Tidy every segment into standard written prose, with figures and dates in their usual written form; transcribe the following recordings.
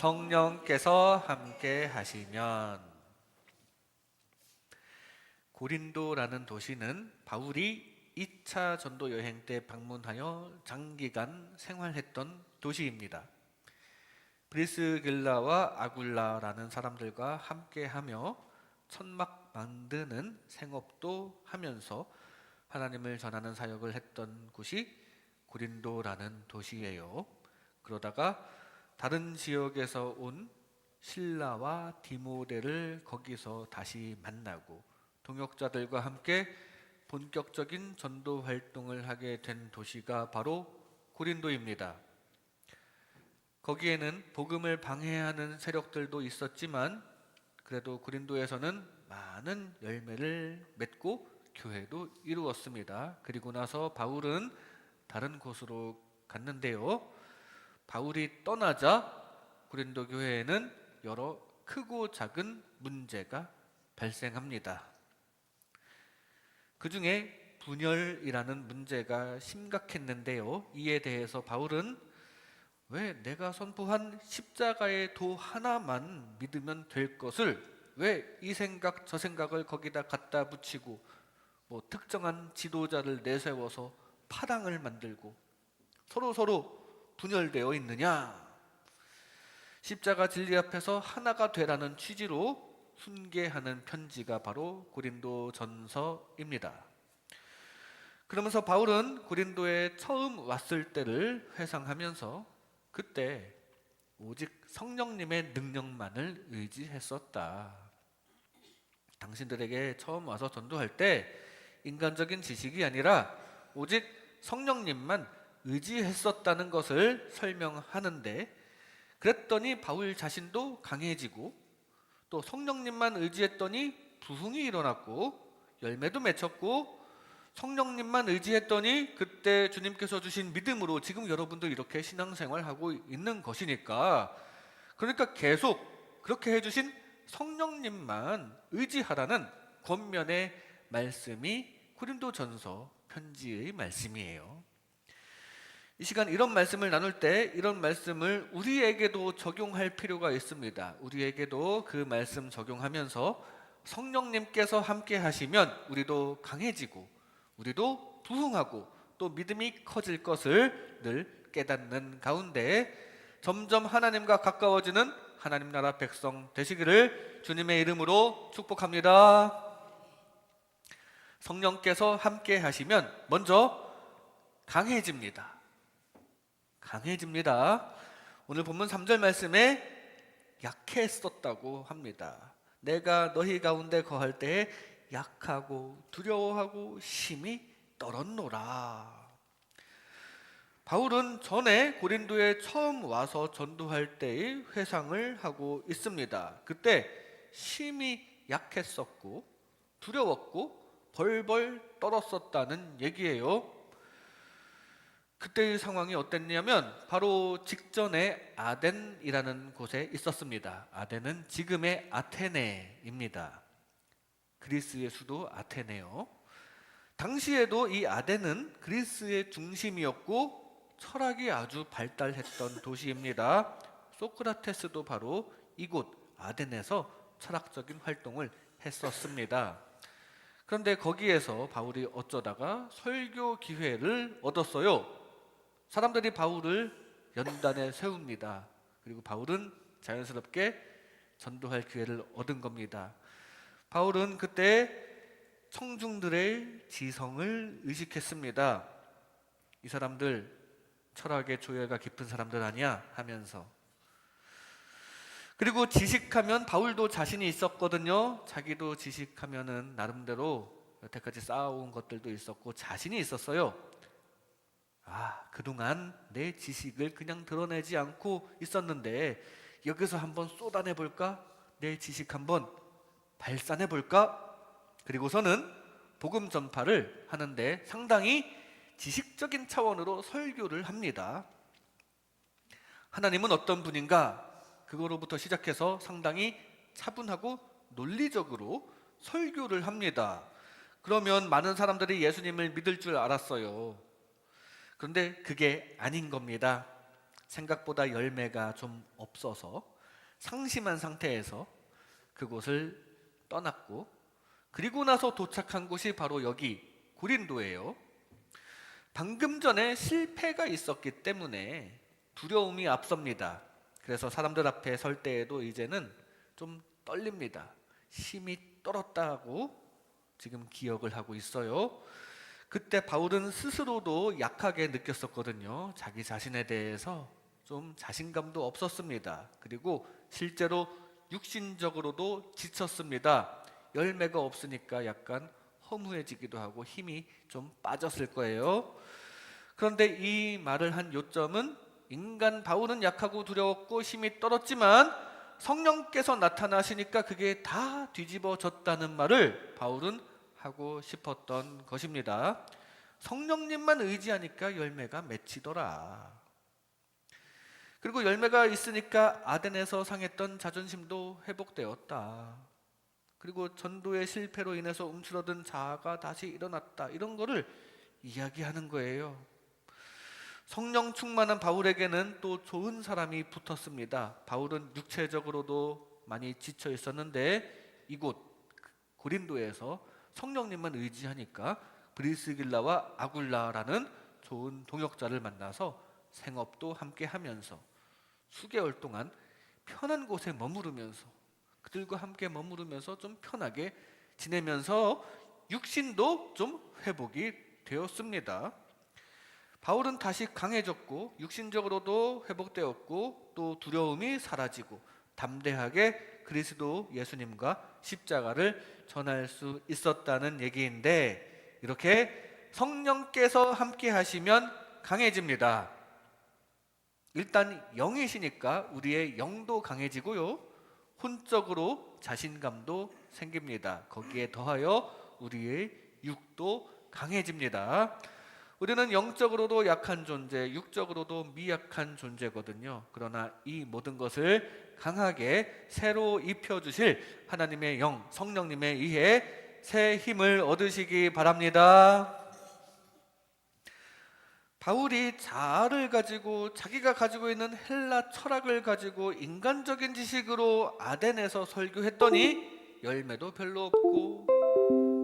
성령께서 함께 하시면. 고린도라는 도시는 바울이 2차 전도 여행 때 방문하여 장기간 생활했던 도시입니다. 브리스길라와 아굴라라는 사람들과 함께하며 천막 만드는 생업도 하면서 하나님을 전하는 사역을 했던 곳이 고린도라는 도시예요. 그러다가 다른 지역에서 온 실라와 디모데를 거기서 다시 만나고 동역자들과 함께 본격적인 전도 활동을 하게 된 도시가 바로 고린도입니다. 거기에는 복음을 방해하는 세력들도 있었지만 그래도 고린도에서는 많은 열매를 맺고 교회도 이루었습니다. 그리고 나서 바울은 다른 곳으로 갔는데요. 바울이 떠나자 고린도 교회에는 여러 크고 작은 문제가 발생합니다. 그 중에 분열이라는 문제가 심각했는데요. 이에 대해서 바울은 왜 내가 선포한 십자가의 도 하나만 믿으면 될 것을 왜 이 생각 저 생각을 거기다 갖다 붙이고 특정한 지도자를 내세워서 파당을 만들고 서로 분열되어 있느냐. 십자가 진리 앞에서 하나가 되라는 취지로 훈계하는 편지가 바로 고린도 전서입니다. 그러면서 바울은 고린도에 처음 왔을 때를 회상하면서 그때 오직 성령님의 능력만을 의지했었다. 당신들에게 처음 와서 전도할 때 인간적인 지식이 아니라 오직 성령님만 의지했었다는 것을 설명하는데, 그랬더니 바울 자신도 강해지고 또 성령님만 의지했더니 부흥이 일어났고 열매도 맺혔고, 성령님만 의지했더니 그때 주님께서 주신 믿음으로 지금 여러분도 이렇게 신앙생활하고 있는 것이니까, 그러니까 계속 그렇게 해주신 성령님만 의지하라는 권면의 말씀이 고린도전서 편지의 말씀이에요. 이 시간 이런 말씀을 나눌 때 이런 말씀을 우리에게도 적용할 필요가 있습니다. 우리에게도 그 말씀 적용하면서 성령님께서 함께 하시면 우리도 강해지고 우리도 부흥하고 또 믿음이 커질 것을 늘 깨닫는 가운데 점점 하나님과 가까워지는 하나님 나라 백성 되시기를 주님의 이름으로 축복합니다. 성령께서 함께 하시면 먼저 강해집니다. 오늘 본문 3절 말씀에 약했었다고 합니다. 내가 너희 가운데 거할 때에 약하고 두려워하고 심히 떨었노라. 바울은 전에 고린도에 처음 와서 전도할 때의 회상을 하고 있습니다. 그때 심히 약했었고 두려웠고 벌벌 떨었었다는 얘기예요. 그때의 상황이 어땠냐면 바로 직전에 아덴이라는 곳에 있었습니다. 아덴은 지금의 아테네입니다. 그리스의 수도 아테네요. 당시에도 이 아덴은 그리스의 중심이었고 철학이 아주 발달했던 도시입니다. 소크라테스도 바로 이곳 아덴에서 철학적인 활동을 했었습니다. 그런데 거기에서 바울이 어쩌다가 설교 기회를 얻었어요. 사람들이 바울을 연단에 세웁니다. 그리고 바울은 자연스럽게 전도할 기회를 얻은 겁니다. 바울은 그때 청중들의 지성을 의식했습니다. 이 사람들 철학의 조예가 깊은 사람들 아니야 하면서. 그리고 지식하면 바울도 자신이 있었거든요. 자기도 지식하면은 나름대로 여태까지 쌓아온 것들도 있었고 자신이 있었어요. 그동안 내 지식을 그냥 드러내지 않고 있었는데 여기서 한번 쏟아내볼까? 내 지식 한번 발산해볼까? 그리고서는 복음 전파를 하는데 상당히 지식적인 차원으로 설교를 합니다. 하나님은 어떤 분인가? 그거로부터 시작해서 상당히 차분하고 논리적으로 설교를 합니다. 그러면 많은 사람들이 예수님을 믿을 줄 알았어요. 그런데 그게 아닌 겁니다. 생각보다 열매가 좀 없어서 상심한 상태에서 그곳을 떠났고, 그리고 나서 도착한 곳이 바로 여기 고린도예요. 방금 전에 실패가 있었기 때문에 두려움이 앞섭니다. 그래서 사람들 앞에 설 때에도 이제는 좀 떨립니다. 힘이 떨었다고 지금 기억을 하고 있어요. 그때 바울은 스스로도 약하게 느꼈었거든요. 자기 자신에 대해서 좀 자신감도 없었습니다. 그리고 실제로 육신적으로도 지쳤습니다. 열매가 없으니까 약간 허무해지기도 하고 힘이 좀 빠졌을 거예요. 그런데 이 말을 한 요점은, 인간 바울은 약하고 두려웠고 힘이 떨었지만 성령께서 나타나시니까 그게 다 뒤집어졌다는 말을 바울은 하고 싶었던 것입니다. 성령님만 의지하니까 열매가 맺히더라. 그리고 열매가 있으니까 아덴에서 상했던 자존심도 회복되었다. 그리고 전도의 실패로 인해서 움츠러든 자아가 다시 일어났다. 이런 거를 이야기하는 거예요. 성령 충만한 바울에게는 또 좋은 사람이 붙었습니다. 바울은 육체적으로도 많이 지쳐 있었는데 이곳 고린도에서 성령님만 의지하니까 브리스길라와 아굴라라는 좋은 동역자를 만나서 생업도 함께 하면서 수개월 동안 편한 곳에 머무르면서, 그들과 함께 머무르면서 좀 편하게 지내면서 육신도 좀 회복이 되었습니다. 바울은 다시 강해졌고 육신적으로도 회복되었고 또 두려움이 사라지고 담대하게 그리스도 예수님과 십자가를 전할 수 있었다는 얘기인데, 이렇게 성령께서 함께 하시면 강해집니다. 일단 영이시니까 우리의 영도 강해지고요, 혼적으로 자신감도 생깁니다. 거기에 더하여 우리의 육도 강해집니다. 우리는 영적으로도 약한 존재, 육적으로도 미약한 존재거든요. 그러나 이 모든 것을 강하게 새로 입혀주실 하나님의 영, 성령님에 의해 새 힘을 얻으시기 바랍니다. 바울이 자아를 가지고 자기가 가지고 있는 헬라 철학을 가지고 인간적인 지식으로 아덴에서 설교했더니 열매도 별로 없고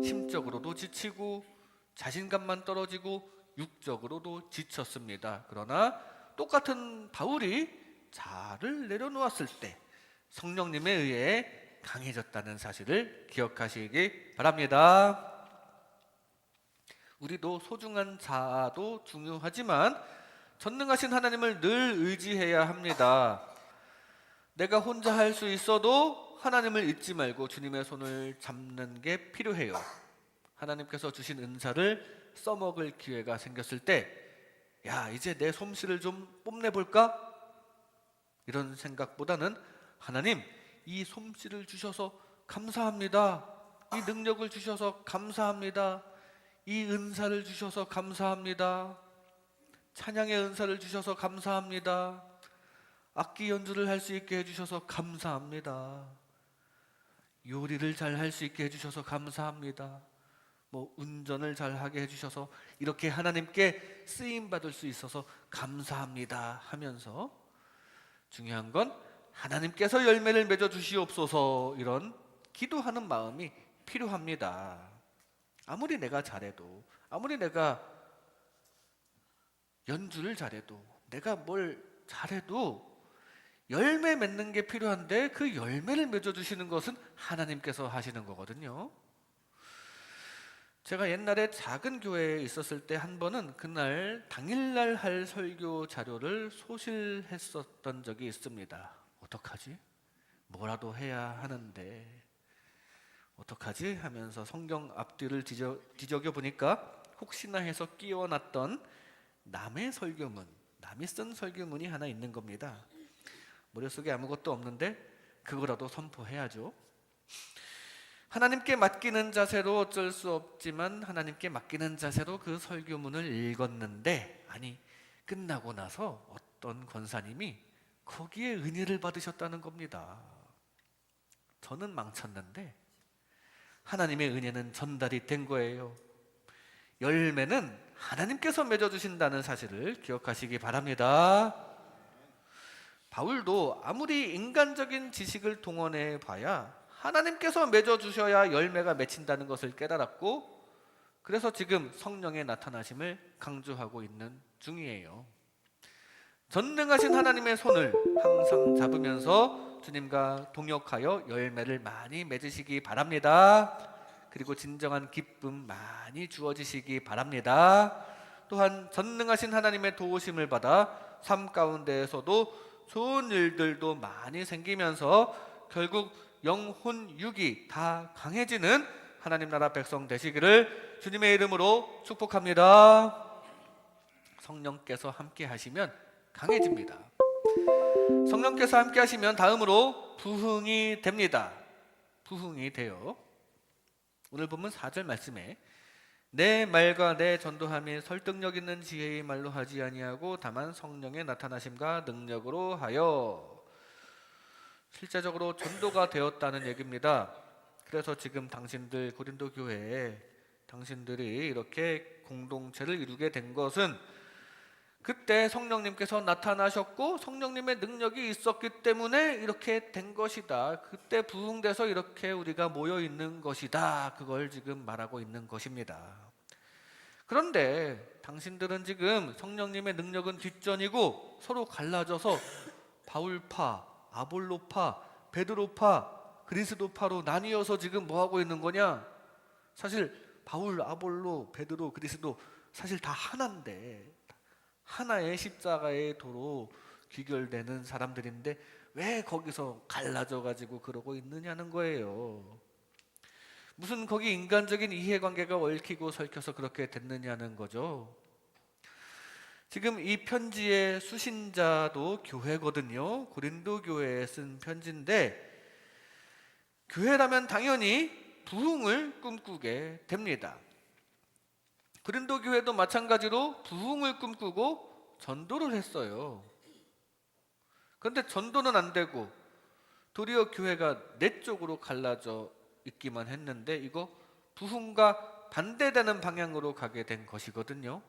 심적으로도 지치고 자신감만 떨어지고 육적으로도 지쳤습니다. 그러나 똑같은 바울이 자아를 내려놓았을 때 성령님에 의해 강해졌다는 사실을 기억하시기 바랍니다. 우리도 소중한 자아도 중요하지만 전능하신 하나님을 늘 의지해야 합니다. 내가 혼자 할 수 있어도 하나님을 잊지 말고 주님의 손을 잡는 게 필요해요. 하나님께서 주신 은사를 써먹을 기회가 생겼을 때, 야, 이제 내 솜씨를 좀 뽐내볼까? 이런 생각보다는, 하나님, 이 솜씨를 주셔서 감사합니다. 이 능력을 주셔서 감사합니다. 이 은사를 주셔서 감사합니다. 찬양의 은사를 주셔서 감사합니다. 악기 연주를 할 수 있게 해주셔서 감사합니다. 요리를 잘 할 수 있게 해주셔서 감사합니다. 운전을 잘 하게 해주셔서 이렇게 하나님께 쓰임받을 수 있어서 감사합니다 하면서, 중요한 건 하나님께서 열매를 맺어 주시옵소서, 이런 기도하는 마음이 필요합니다. 아무리 내가 잘해도, 아무리 내가 연주를 잘해도, 내가 뭘 잘해도 열매 맺는 게 필요한데, 그 열매를 맺어 주시는 것은 하나님께서 하시는 거거든요. 제가 옛날에 작은 교회에 있었을 때 한 번은 그날 당일날 할 설교 자료를 소실했었던 적이 있습니다. 어떡하지? 뭐라도 해야 하는데 어떡하지? 하면서 성경 앞뒤를 뒤적여 보니까 혹시나 해서 끼워놨던 남의 설교문, 남이 쓴 설교문이 하나 있는 겁니다. 머릿속에 아무것도 없는데 그거라도 선포해야죠. 하나님께 맡기는 자세로 어쩔 수 없지만 하나님께 맡기는 자세로 그 설교문을 읽었는데, 아니, 끝나고 나서 어떤 권사님이 거기에 은혜를 받으셨다는 겁니다. 저는 망쳤는데 하나님의 은혜는 전달이 된 거예요. 열매는 하나님께서 맺어주신다는 사실을 기억하시기 바랍니다. 바울도 아무리 인간적인 지식을 동원해 봐야 하나님께서 맺어주셔야 열매가 맺힌다는 것을 깨달았고, 그래서 지금 성령의 나타나심을 강조하고 있는 중이에요. 전능하신 하나님의 손을 항상 잡으면서 주님과 동역하여 열매를 많이 맺으시기 바랍니다. 그리고 진정한 기쁨 많이 주어지시기 바랍니다. 또한 전능하신 하나님의 도우심을 받아 삶 가운데에서도 좋은 일들도 많이 생기면서 결국 영혼 육이 다 강해지는 하나님 나라 백성 되시기를 주님의 이름으로 축복합니다. 성령께서 함께 하시면 강해집니다. 성령께서 함께 하시면 다음으로 부흥이 됩니다. 부흥이 돼요. 오늘 본문 4절 말씀에 내 말과 내 전도함이 설득력 있는 지혜의 말로 하지 아니하고 다만 성령의 나타나심과 능력으로 하여, 실제적으로 전도가 되었다는 얘기입니다. 그래서 지금 당신들 고린도 교회에 당신들이 이렇게 공동체를 이루게 된 것은 그때 성령님께서 나타나셨고 성령님의 능력이 있었기 때문에 이렇게 된 것이다. 그때 부흥돼서 이렇게 우리가 모여 있는 것이다. 그걸 지금 말하고 있는 것입니다. 그런데 당신들은 지금 성령님의 능력은 뒷전이고 서로 갈라져서 바울파, 아볼로파, 베드로파, 그리스도파로 나뉘어서 지금 뭐 하고 있는 거냐? 사실 바울, 아볼로, 베드로, 그리스도 사실 다 하나인데, 하나의 십자가의 도로 귀결되는 사람들인데 왜 거기서 갈라져 가지고 그러고 있느냐는 거예요. 무슨 거기 인간적인 이해관계가 얽히고 설켜서 그렇게 됐느냐는 거죠. 지금 이 편지의 수신자도 교회거든요. 고린도 교회에 쓴 편지인데 교회라면 당연히 부흥을 꿈꾸게 됩니다. 고린도 교회도 마찬가지로 부흥을 꿈꾸고 전도를 했어요. 그런데 전도는 안 되고 도리어 교회가 네 쪽으로 갈라져 있기만 했는데 이거 부흥과 반대되는 방향으로 가게 된 것이거든요.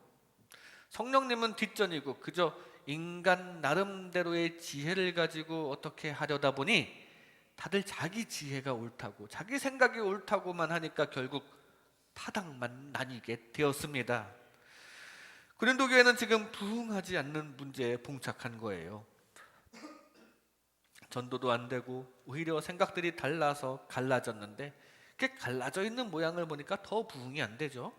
성령님은 뒷전이고 그저 인간 나름대로의 지혜를 가지고 어떻게 하려다 보니 다들 자기 지혜가 옳다고 자기 생각이 옳다고만 하니까 결국 타당만 나뉘게 되었습니다. 고린도 교회는 지금 부흥하지 않는 문제에 봉착한 거예요. 전도도 안 되고 오히려 생각들이 달라서 갈라졌는데 그게 갈라져 있는 모양을 보니까 더 부흥이 안 되죠.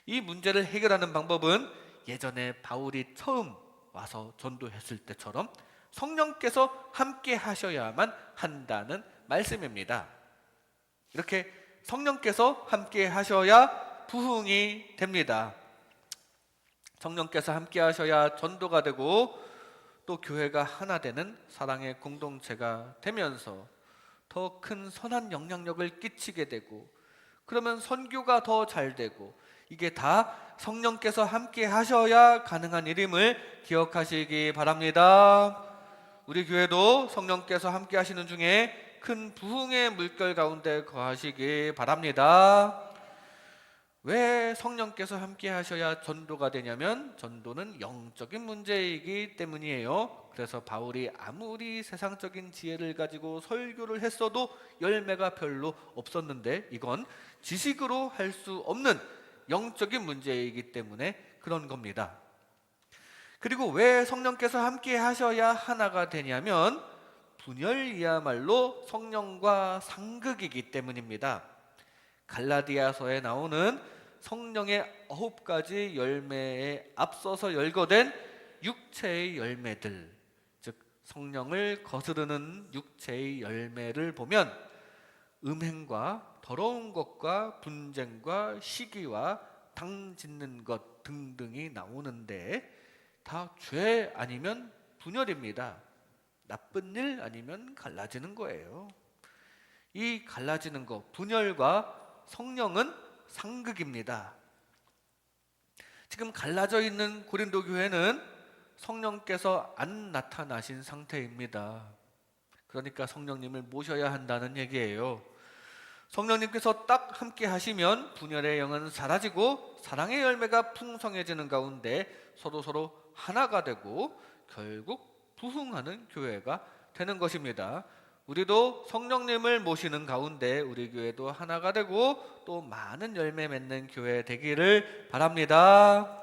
이 문제를 해결하는 방법은 예전에 바울이 처음 와서 전도했을 때처럼 성령께서 함께 하셔야만 한다는 말씀입니다. 이렇게 성령께서 함께 하셔야 부흥이 됩니다. 성령께서 함께 하셔야 전도가 되고 또 교회가 하나 되는 사랑의 공동체가 되면서 더 큰 선한 영향력을 끼치게 되고 그러면 선교가 더 잘 되고 이게 다 성령께서 함께 하셔야 가능한 일임을 기억하시기 바랍니다. 우리 교회도 성령께서 함께 하시는 중에 큰 부흥의 물결 가운데 거하시기 바랍니다. 왜 성령께서 함께 하셔야 전도가 되냐면 전도는 영적인 문제이기 때문이에요. 그래서 바울이 아무리 세상적인 지혜를 가지고 설교를 했어도 열매가 별로 없었는데 이건 지식으로 할 수 없는 영적인 문제이기 때문에 그런 겁니다. 그리고 왜 성령께서 함께 하셔야 하나가 되냐면 분열이야말로 성령과 상극이기 때문입니다. 갈라디아서에 나오는 성령의 9가지 열매에 앞서서 열거된 육체의 열매들, 즉 성령을 거스르는 육체의 열매를 보면 음행과 더러운 것과 분쟁과 시기와 당 짓는 것 등등이 나오는데 다 죄 아니면 분열입니다. 나쁜 일 아니면 갈라지는 거예요. 이 갈라지는 것, 분열과 성령은 상극입니다. 지금 갈라져 있는 고린도 교회는 성령께서 안 나타나신 상태입니다. 그러니까 성령님을 모셔야 한다는 얘기예요. 성령님께서 딱 함께 하시면 분열의 영은 사라지고 사랑의 열매가 풍성해지는 가운데 서로 하나가 되고 결국 부흥하는 교회가 되는 것입니다. 우리도 성령님을 모시는 가운데 우리 교회도 하나가 되고 또 많은 열매 맺는 교회 되기를 바랍니다.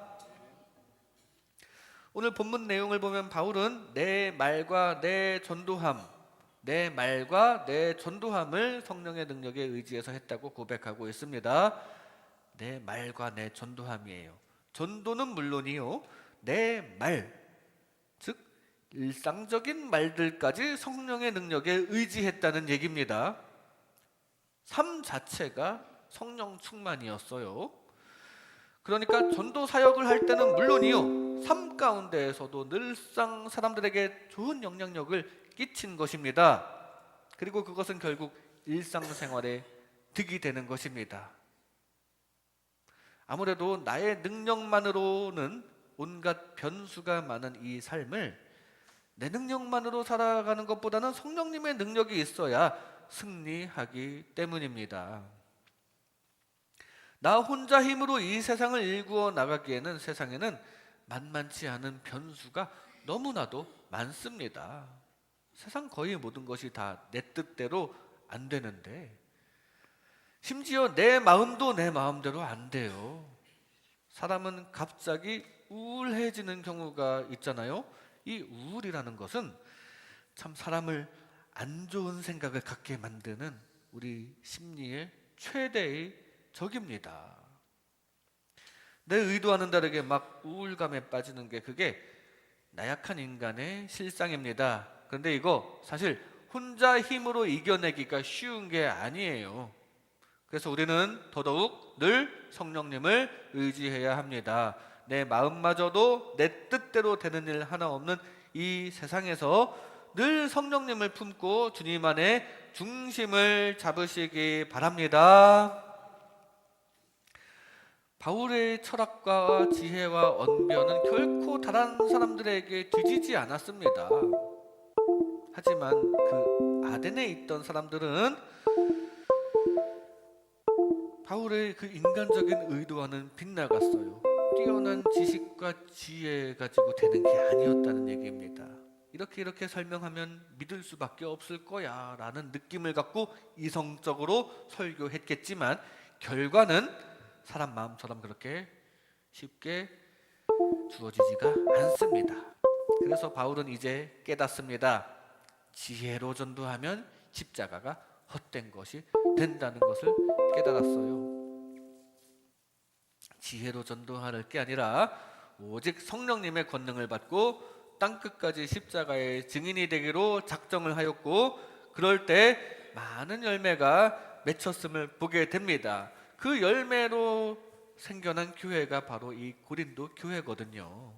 오늘 본문 내용을 보면 바울은 내 말과 내 전도함을 성령의 능력에 의지해서 했다고 고백하고 있습니다. 내 말과 내 전도함이에요. 전도는 물론이요, 내 말, 즉 일상적인 말들까지 성령의 능력에 의지했다는 얘기입니다. 삶 자체가 성령 충만이었어요. 그러니까 전도 사역을 할 때는 물론이요, 삶 가운데에서도 늘상 사람들에게 좋은 영향력을 끼친 것입니다. 그리고 그것은 결국 일상생활에 득이 되는 것입니다. 아무래도 나의 능력만으로는 온갖 변수가 많은 이 삶을 내 능력만으로 살아가는 것보다는 성령님의 능력이 있어야 승리하기 때문입니다. 나 혼자 힘으로 이 세상을 일구어 나가기에는 세상에는 만만치 않은 변수가 너무나도 많습니다. 세상 거의 모든 것이 다 내 뜻대로 안 되는데, 심지어 내 마음도 내 마음대로 안 돼요. 사람은 갑자기 우울해지는 경우가 있잖아요. 이 우울이라는 것은 참 사람을 안 좋은 생각을 갖게 만드는 우리 심리의 최대의 적입니다. 내 의도와는 다르게 막 우울감에 빠지는 게 그게 나약한 인간의 실상입니다. 그런데 이거 사실 혼자 힘으로 이겨내기가 쉬운 게 아니에요. 그래서 우리는 더더욱 늘 성령님을 의지해야 합니다. 내 마음마저도 내 뜻대로 되는 일 하나 없는 이 세상에서 늘 성령님을 품고 주님 안에 중심을 잡으시기 바랍니다. 바울의 철학과 지혜와 언변은 결코 다른 사람들에게 뒤지지 않았습니다. 하지만 그 아덴에 있던 사람들은 바울의 그 인간적인 의도와는 빗나갔어요. 뛰어난 지식과 지혜 가지고 되는 게 아니었다는 얘기입니다. 이렇게 설명하면 믿을 수밖에 없을 거야 라는 느낌을 갖고 이성적으로 설교했겠지만 결과는 사람 마음처럼 그렇게 쉽게 주어지지가 않습니다. 그래서 바울은 이제 깨닫습니다. 지혜로 전도하면 십자가가 헛된 것이 된다는 것을 깨달았어요. 지혜로 전도할 게 아니라 오직 성령님의 권능을 받고 땅끝까지 십자가의 증인이 되기로 작정을 하였고, 그럴 때 많은 열매가 맺혔음을 보게 됩니다. 그 열매로 생겨난 교회가 바로 이 고린도 교회거든요.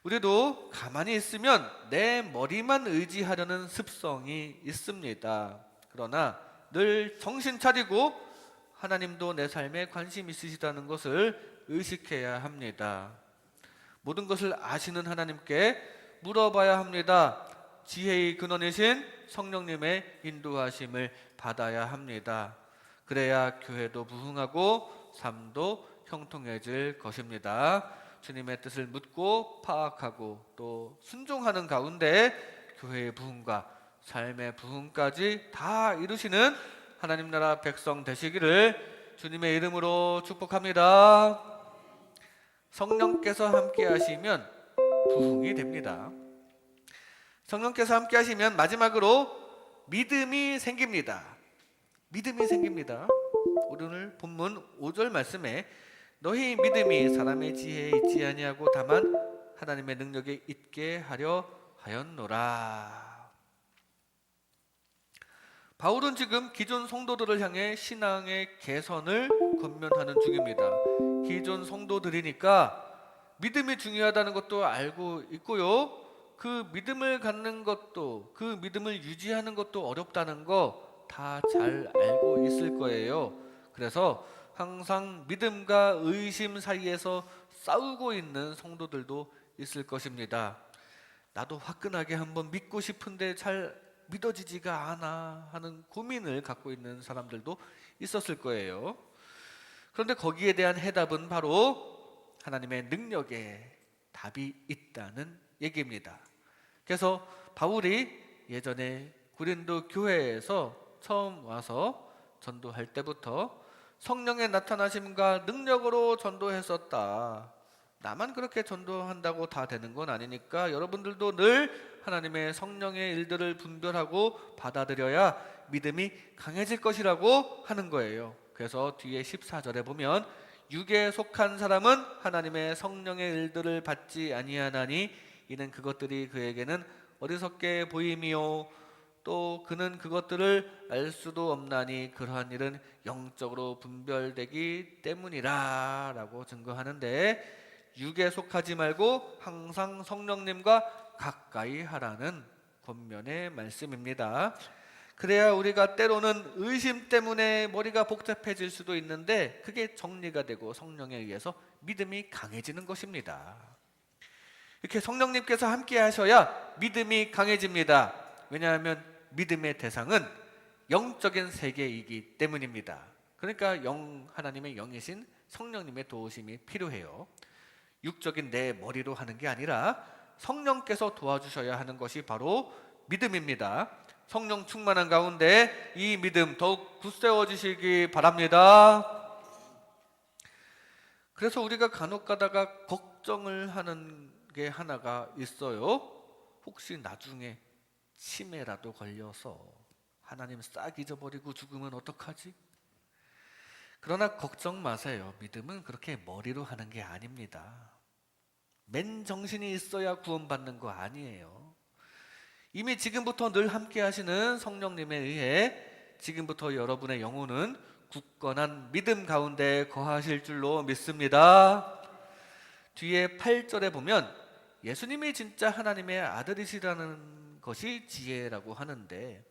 우리도 가만히 있으면 내 머리만 의지하려는 습성이 있습니다. 그러나 늘 정신 차리고 하나님도 내 삶에 관심 있으시다는 것을 의식해야 합니다. 모든 것을 아시는 하나님께 물어봐야 합니다. 지혜의 근원이신 성령님의 인도하심을 받아야 합니다. 그래야 교회도 부흥하고 삶도 형통해질 것입니다. 주님의 뜻을 묻고 파악하고 또 순종하는 가운데 교회의 부흥과 삶의 부흥까지 다 이루시는 하나님 나라 백성 되시기를 주님의 이름으로 축복합니다. 성령께서 함께 하시면 부흥이 됩니다. 성령께서 함께 하시면 마지막으로 믿음이 생깁니다. 믿음이 생깁니다. 오늘 본문 5절 말씀에 너희 믿음이 사람의 지혜에 있지 아니하고 다만 하나님의 능력에 있게 하려 하였노라. 바울은 지금 기존 성도들을 향해 신앙의 개선을 권면하는 중입니다. 기존 성도들이니까 믿음이 중요하다는 것도 알고 있고요. 그 믿음을 갖는 것도, 그 믿음을 유지하는 것도 어렵다는 거 다 잘 알고 있을 거예요. 그래서 항상 믿음과 의심 사이에서 싸우고 있는 성도들도 있을 것입니다. 나도 화끈하게 한번 믿고 싶은데 잘 믿어지지가 않아 하는 고민을 갖고 있는 사람들도 있었을 거예요. 그런데 거기에 대한 해답은 바로 하나님의 능력에 답이 있다는 얘기입니다. 그래서 바울이 예전에 고린도 교회에서 처음 와서 전도할 때부터 성령의 나타나심과 능력으로 전도했었다. 나만 그렇게 전도한다고 다 되는 건 아니니까 여러분들도 늘 하나님의 성령의 일들을 분별하고 받아들여야 믿음이 강해질 것이라고 하는 거예요. 그래서 뒤에 14절에 보면 육에 속한 사람은 하나님의 성령의 일들을 받지 아니하나니 이는 그것들이 그에게는 어리석게 보임이요 또 그는 그것들을 알 수도 없나니 그러한 일은 영적으로 분별되기 때문이라 라고 증거하는데, 육에 속하지 말고 항상 성령님과 가까이 하라는 권면의 말씀입니다. 그래야 우리가 때로는 의심 때문에 머리가 복잡해질 수도 있는데 그게 정리가 되고 성령에 의해서 믿음이 강해지는 것입니다. 이렇게 성령님께서 함께 하셔야 믿음이 강해집니다. 왜냐하면 믿음의 대상은 영적인 세계이기 때문입니다. 그러니까 하나님의 영이신 성령님의 도우심이 필요해요. 육적인 내 머리로 하는 게 아니라 성령께서 도와주셔야 하는 것이 바로 믿음입니다. 성령 충만한 가운데 이 믿음 더욱 굳세워지시기 바랍니다. 그래서 우리가 간혹 가다가 걱정을 하는 게 하나가 있어요. 혹시 나중에 치매라도 걸려서 하나님 싹 잊어버리고 죽으면 어떡하지? 그러나 걱정 마세요. 믿음은 그렇게 머리로 하는 게 아닙니다. 맨정신이 있어야 구원받는 거 아니에요. 이미 지금부터 늘 함께 하시는 성령님에 의해 지금부터 여러분의 영혼은 굳건한 믿음 가운데 거하실 줄로 믿습니다. 뒤에 8절에 보면 예수님이 진짜 하나님의 아들이시라는 것이 지혜라고 하는데,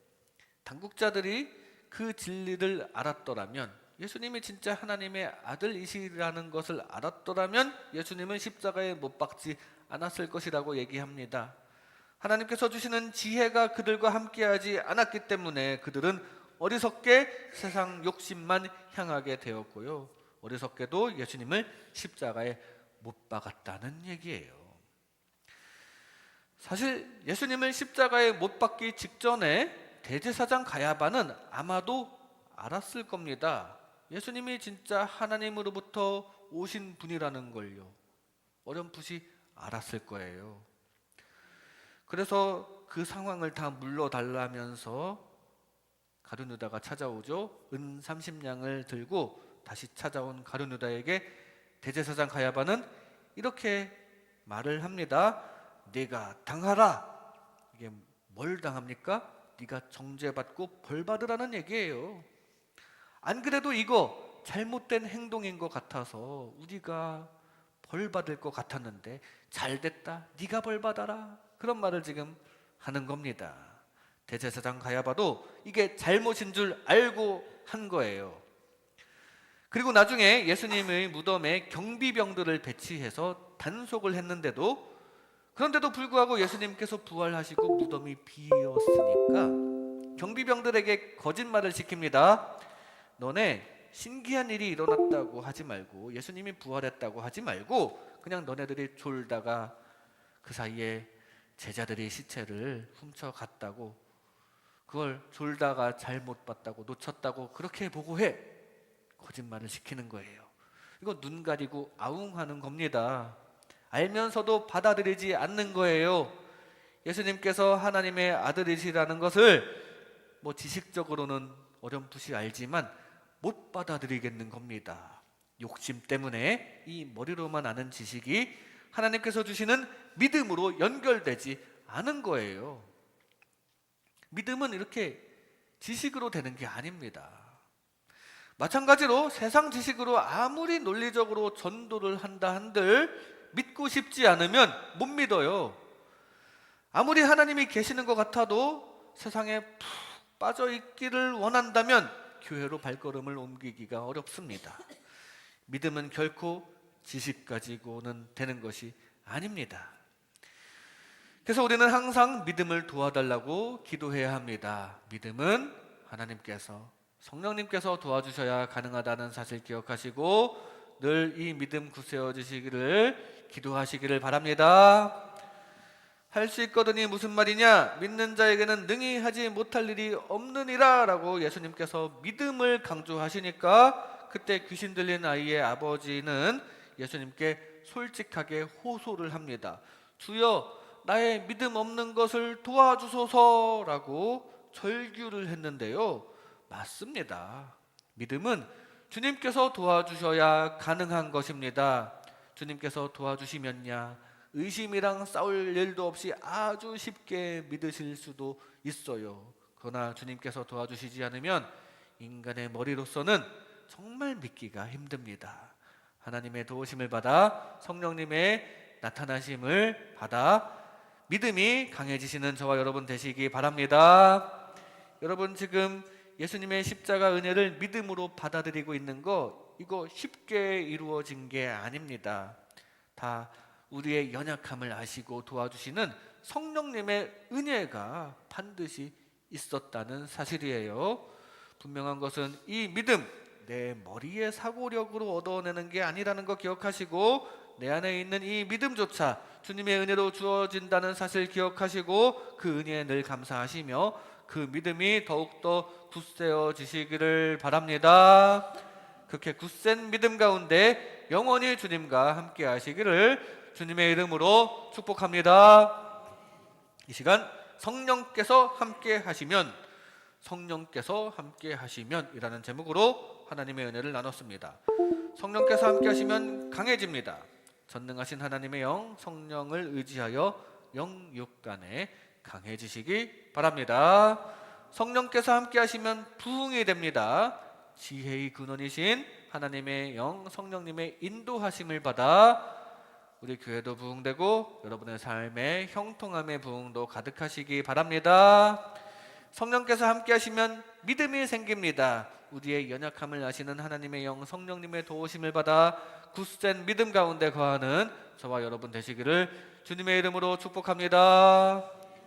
당국자들이 그 진리를 알았더라면, 예수님이 진짜 하나님의 아들이시라는 것을 알았더라면 예수님은 십자가에 못 박지 않았을 것이라고 얘기합니다. 하나님께서 주시는 지혜가 그들과 함께하지 않았기 때문에 그들은 어리석게 세상 욕심만 향하게 되었고요, 어리석게도 예수님을 십자가에 못 박았다는 얘기예요. 사실 예수님을 십자가에 못 박기 직전에 대제사장 가야바는 아마도 알았을 겁니다. 예수님이 진짜 하나님으로부터 오신 분이라는 걸요. 어렴풋이 알았을 거예요. 그래서 그 상황을 다 물러달라면서 가룟유다가 찾아오죠. 은 30냥을 들고 다시 찾아온 가룟유다에게 대제사장 가야바는 이렇게 말을 합니다. 네가 당하라. 이게 뭘 당합니까? 네가 정죄받고 벌받으라는 얘기예요. 안 그래도 이거 잘못된 행동인 것 같아서 우리가 벌받을 것 같았는데 잘됐다, 네가 벌받아라, 그런 말을 지금 하는 겁니다. 대제사장 가야바도 이게 잘못인 줄 알고 한 거예요. 그리고 나중에 예수님의 무덤에 경비병들을 배치해서 단속을 했는데도, 그런데도 불구하고 예수님께서 부활하시고 무덤이 비었으니까 경비병들에게 거짓말을 시킵니다. 너네 신기한 일이 일어났다고 하지 말고, 예수님이 부활했다고 하지 말고, 그냥 너네들이 졸다가 그 사이에 제자들이 시체를 훔쳐갔다고, 그걸 졸다가 잘못 봤다고, 놓쳤다고 그렇게 보고해. 거짓말을 시키는 거예요. 이거 눈 가리고 아웅하는 겁니다. 알면서도 받아들이지 않는 거예요. 예수님께서 하나님의 아들이시라는 것을 지식적으로는 어렴풋이 알지만 못 받아들이겠는 겁니다. 욕심 때문에 이 머리로만 아는 지식이 하나님께서 주시는 믿음으로 연결되지 않은 거예요. 믿음은 이렇게 지식으로 되는 게 아닙니다. 마찬가지로 세상 지식으로 아무리 논리적으로 전도를 한다 한들 믿고 싶지 않으면 못 믿어요. 아무리 하나님이 계시는 것 같아도 세상에 푹 빠져 있기를 원한다면 교회로 발걸음을 옮기기가 어렵습니다. 믿음은 결코 지식 가지고는 되는 것이 아닙니다. 그래서 우리는 항상 믿음을 도와달라고 기도해야 합니다. 믿음은 하나님께서, 성령님께서 도와주셔야 가능하다는 사실 기억하시고 늘 이 믿음 굳세어지시기를 기도하시기를 바랍니다. 할 수 있거든이 무슨 말이냐? 믿는 자에게는 능히 하지 못할 일이 없느니라 라고 예수님께서 믿음을 강조하시니까 그때 귀신 들린 아이의 아버지는 예수님께 솔직하게 호소를 합니다. 주여, 나의 믿음 없는 것을 도와주소서라고 절규를 했는데요. 맞습니다. 믿음은 주님께서 도와주셔야 가능한 것입니다. 주님께서 도와주시면야 의심이랑 싸울 일도 없이 아주 쉽게 믿으실 수도 있어요. 그러나 주님께서 도와주시지 않으면 인간의 머리로서는 정말 믿기가 힘듭니다. 하나님의 도우심을 받아 성령님의 나타나심을 받아 믿음이 강해지시는 저와 여러분 되시기 바랍니다. 여러분 지금 예수님의 십자가 은혜를 믿음으로 받아들이고 있는 거 이거 쉽게 이루어진 게 아닙니다. 다 우리의 연약함을 아시고 도와주시는 성령님의 은혜가 반드시 있었다는 사실이에요. 분명한 것은 이 믿음 내 머리의 사고력으로 얻어내는 게 아니라는 거 기억하시고 내 안에 있는 이 믿음조차 주님의 은혜로 주어진다는 사실 기억하시고 그 은혜에 늘 감사하시며 그 믿음이 더욱더 굳세어지시기를 바랍니다. 그렇게 굳센 믿음 가운데 영원히 주님과 함께 하시기를 주님의 이름으로 축복합니다. 이 시간 성령께서 함께 하시면 이라는 제목으로 하나님의 은혜를 나눴습니다. 성령께서 함께 하시면 강해집니다. 전능하신 하나님의 영 성령을 의지하여 영육간에 강해지시기 바랍니다. 성령께서 함께 하시면 부흥이 됩니다. 지혜의 근원이신 하나님의 영 성령님의 인도하심을 받아 우리 교회도 부흥되고 여러분의 삶의 형통함의 부흥도 가득하시기 바랍니다. 성령께서 함께 하시면 믿음이 생깁니다. 우리의 연약함을 아시는 하나님의 영 성령님의 도우심을 받아 굳센 믿음 가운데 거하는 저와 여러분 되시기를 주님의 이름으로 축복합니다.